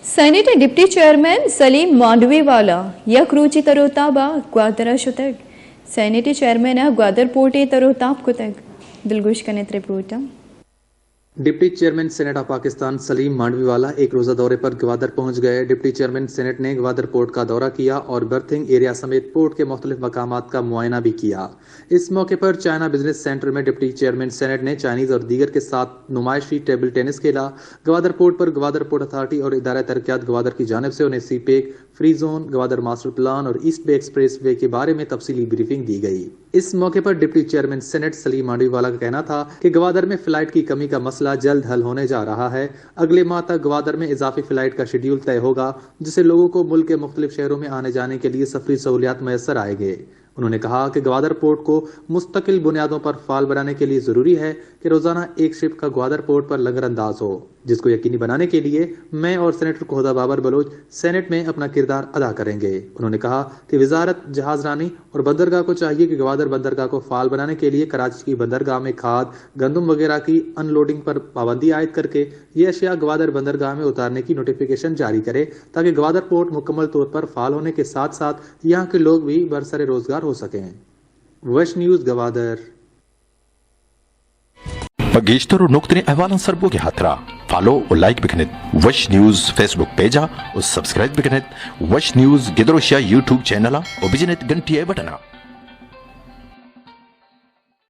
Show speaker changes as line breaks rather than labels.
Senate deputy chairman Saleem Mandviwalla यक तरोताबा ग्वादरा शुतग सेनेट चेयरमैन ग्वादर पोर्टे तरोताब कुतग दिलगुश कनेत report.
Deputy chairman senate of Pakistan Saleem Mandviwalla एक रोजा दौरे पर ग्वादर पहुंच गए। डिप्टी चेयरमैन सेनेट ने ग्वादर पोर्ट का दौरा किया और बर्थिंग एरिया समेत पोर्ट के मुख्तलिफ मकामात का मुआयना भी किया। इस मौके पर चाइना बिजनेस सेंटर में डिप्टी चेयरमैन सेनेट ने चाइनीज और दीगर के साथ नुमाइशी टेबल टेनिस खेला। ग्वादर पोर्ट पर ग्वादर पोर्ट अथॉरिटी और इदारा तरक्यात ग्वादर की जानिब से उन्हें CPEC, free zone, Gwadar master plan और ईस्ट बे एक्सप्रेस वे के बारे में तफसीली ब्रीफिंग दी गई। इस मौके पर deputy chairman senate Salim Mandviwala का कहना था कि ग्वादर में फ्लाइट की कमी का मसला जल्द हल होने जा रहा है। अगले माह तक ग्वादर में इजाफी फ्लाइट का शेड्यूल तय होगा, जिससे लोगों को मुल्क के मुख्तलिफ शहरों में आने जाने के लिए सफरी सहूलियात मैसर आएंगे। उन्होंने कहा कि ग्वादर पोर्ट को मुस्तकिल बुनियादों पर फाल बनाने के लिए जरूरी है कि रोजाना एक शिप का ग्वादर पोर्ट पर लंगर अंदाज हो, जिसको यकीनी बनाने के लिए मैं और सेनेटर कोहदा बाबर बलोच सेनेट में अपना किरदार अदा करेंगे। उन्होंने कहा कि वजारत जहाजरानी और बंदरगाह को चाहिए कि ग्वादर बंदरगाह को फाल बनाने के लिए कराची की बंदरगाह में खाद, गंदम वगैरह की अनलोडिंग पर पाबंदी आयद करके ये अशिया ग्वादर बंदरगाह में उतारने की नोटिफिकेशन जारी करे, ताकि ग्वादर पोर्ट मुकम्मल तौर पर फाल होने के साथ साथ यहाँ के लोग भी बरसरे रोजगार हो सकें। वश न्यूज गवादर
बगीश्तर नुक्तने अहवालन सरबोगे हाथरा फॉलो और लाइक बिकनेत वश न्यूज फेसबुक पेजा और सब्सक्राइब बिकनेत वश न्यूज गिदरोशिया यूट्यूब चैनल और बिजनेत घंटिया बटना।